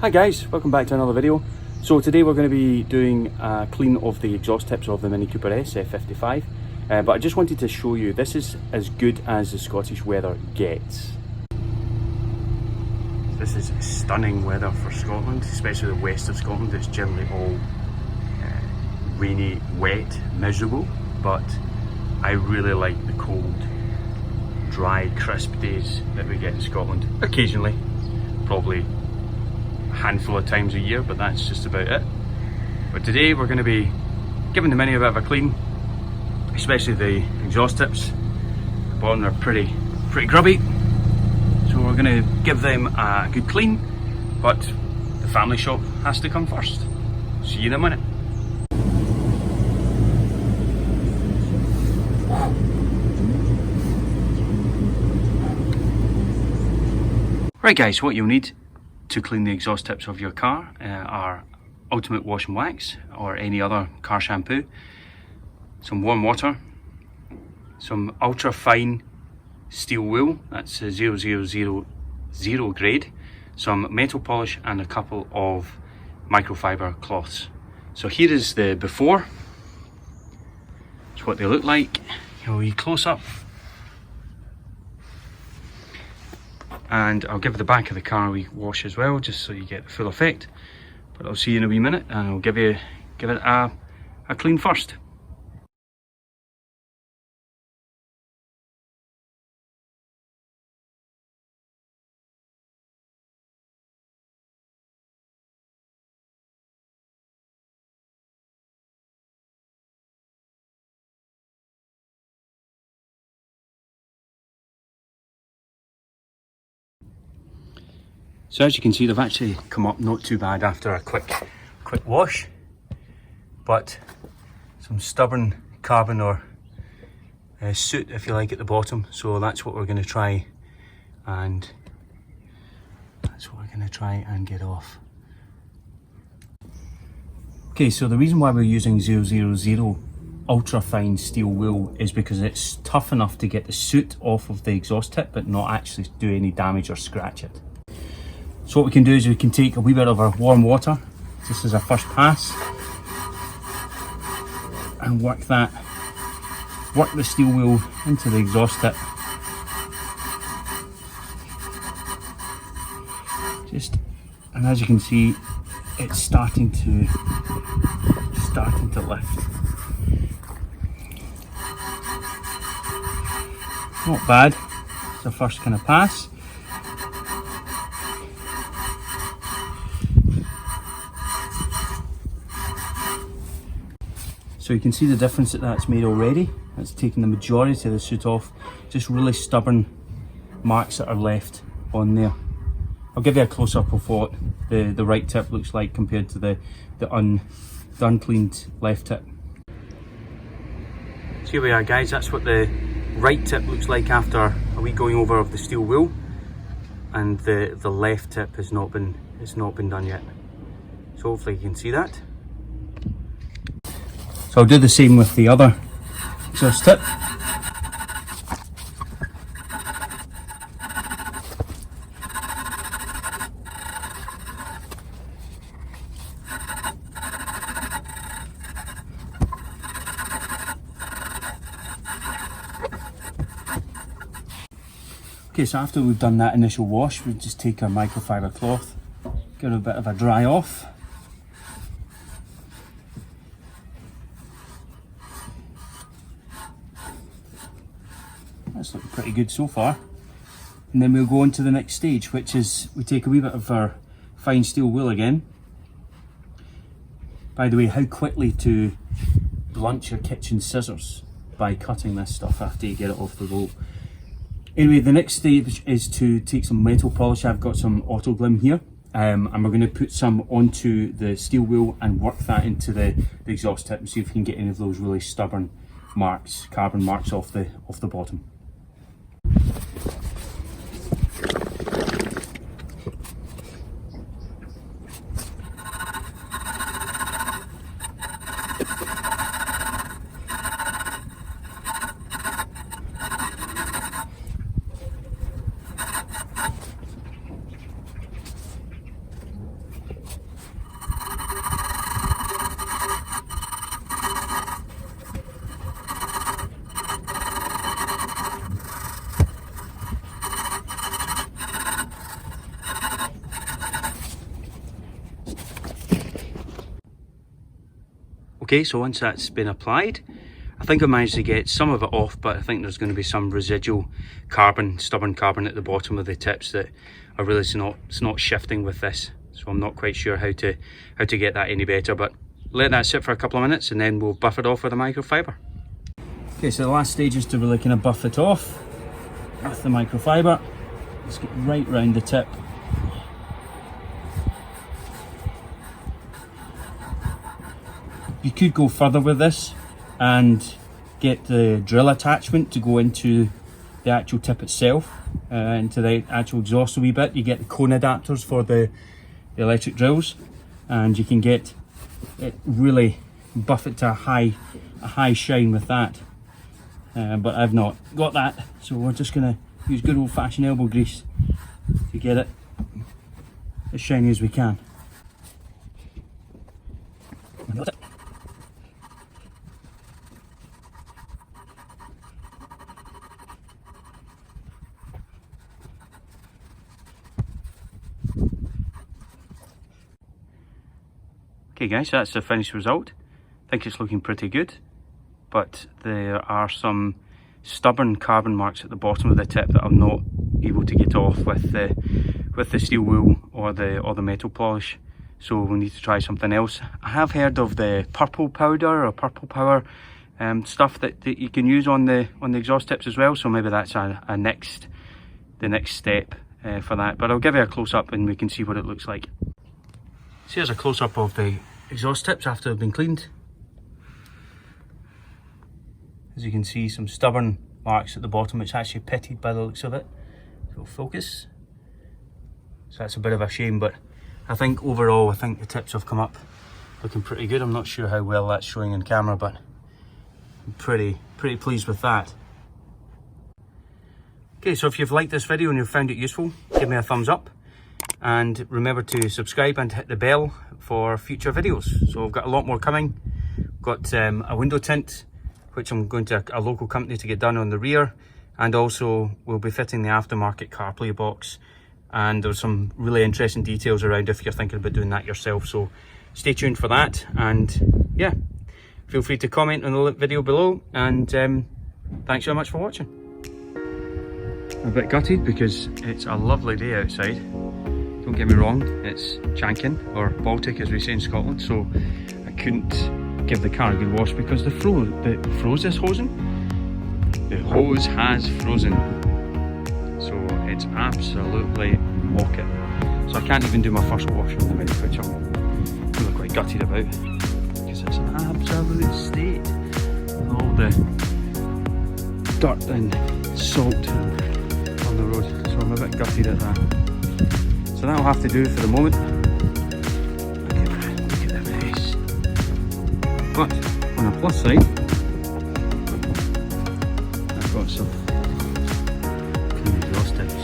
Hi guys, welcome back to another video. So today we're going to be doing a clean of the exhaust tips of the Mini Cooper S F55, but I just wanted to show you this is as good as the Scottish weather gets. This is stunning weather for Scotland, especially the west of Scotland. It's generally all rainy, wet, miserable, but I really like the cold, dry, crisp days that we get in Scotland. Occasionally, probably handful of times a year, but that's just about it. But today we're going to be giving the Mini a bit of a clean, especially the exhaust tips. The bottom are pretty grubby, so we're going to give them a good clean, but the family shop has to come first. See you in a minute. Right guys, what you'll need to clean the exhaust tips of your car are Ultimate Wash and Wax or any other car shampoo, some warm water, some ultra fine steel wool, that's 0000 grade, some metal polish and a couple of microfiber cloths. So here is the before. It's what they look like. Here we close up. And I'll give the back of the car a wee wash as well, just so you get the full effect. But I'll see you in a wee minute, and I'll give it a clean first. So as you can see, they've actually come up not too bad after a quick wash, but some stubborn carbon or soot, if you like, at the bottom. So that's what we're going to try and get off. Okay, so the reason why we're using 000 ultra fine steel wool is because it's tough enough to get the soot off of the exhaust tip, but not actually do any damage or scratch it. So what we can do is we can take a wee bit of our warm water, just as a first pass, and work the steel wool into the exhaust tip. And as you can see, it's starting to lift. Not bad. It's the first kind of pass. So you can see the difference that's made already. It's taken the majority of the soot off, just really stubborn marks that are left on there. I'll give you a close-up of what the right tip looks like compared to the uncleaned left tip. So here we are guys, that's what the right tip looks like after a wee going over of the steel wool, and the left tip has not been done yet. So hopefully you can see that. So I'll do the same with the other exhaust tip. Okay, so after we've done that initial wash, we just take our microfiber cloth, give it a bit of a dry off. That's looking pretty good so far. And then we'll go on to the next stage, which is we take a wee bit of our fine steel wool again. By the way, how quickly to blunt your kitchen scissors by cutting this stuff after you get it off the roll. Anyway, the next stage is to take some metal polish. I've got some auto glim here, and we're going to put some onto the steel wool and work that into the exhaust tip and see if we can get any of those really stubborn marks, carbon marks off the bottom. Okay, so once that's been applied, I think I managed to get some of it off, but I think there's going to be some residual carbon, stubborn carbon at the bottom of the tips that are really it's not shifting with this. So I'm not quite sure how to get that any better, but let that sit for a couple of minutes and then we'll buff it off with a microfiber. Okay, so the last stage is to really kind of buff it off with the microfiber. Let's get right round the tip. You could go further with this and get the drill attachment to go into the actual tip itself, into the actual exhaust a wee bit. You get the cone adapters for the electric drills, and you can get it really buff it to a high shine with that. But I've not got that, so we're just gonna use good old-fashioned elbow grease to get it as shiny as we can. Okay guys, so that's the finished result. I think it's looking pretty good, but there are some stubborn carbon marks at the bottom of the tip that I'm not able to get off with the steel wool or the metal polish. So we'll need to try something else. I have heard of the purple powder or purple power stuff that you can use on the exhaust tips as well. So maybe that's the next step for that. But I'll give you a close up and we can see what it looks like. So here's a close up of the exhaust tips after they've been cleaned. As you can see, some stubborn marks at the bottom. It's actually pitted by the looks of it. So focus. So that's a bit of a shame, but I think overall, I think the tips have come up looking pretty good. I'm not sure how well that's showing in camera, but I'm pretty pleased with that. Okay, so if you've liked this video and you've found it useful, give me a thumbs up. And remember to subscribe and hit the bell for future videos. So I've got a lot more coming. Got a window tint, which I'm going to a local company to get done on the rear, and also we'll be fitting the aftermarket CarPlay box, and there's some really interesting details around if you're thinking about doing that yourself. So stay tuned for that, and yeah, feel free to comment on the video below, and thanks so much for watching. I'm a bit gutted because it's a lovely day outside. Don't get me wrong, it's Chankin, or Baltic as we say in Scotland, so I couldn't give the car a good wash because the hose has frozen. So it's absolutely rocket. So I can't even do my first wash with the minute, which I'm really quite gutted about because it's an absolute state with all the dirt and salt on the road. So I'm a bit gutted at that. So that'll have to do for the moment. Look at the mess. But on the plus side, I've got some exhaust tips.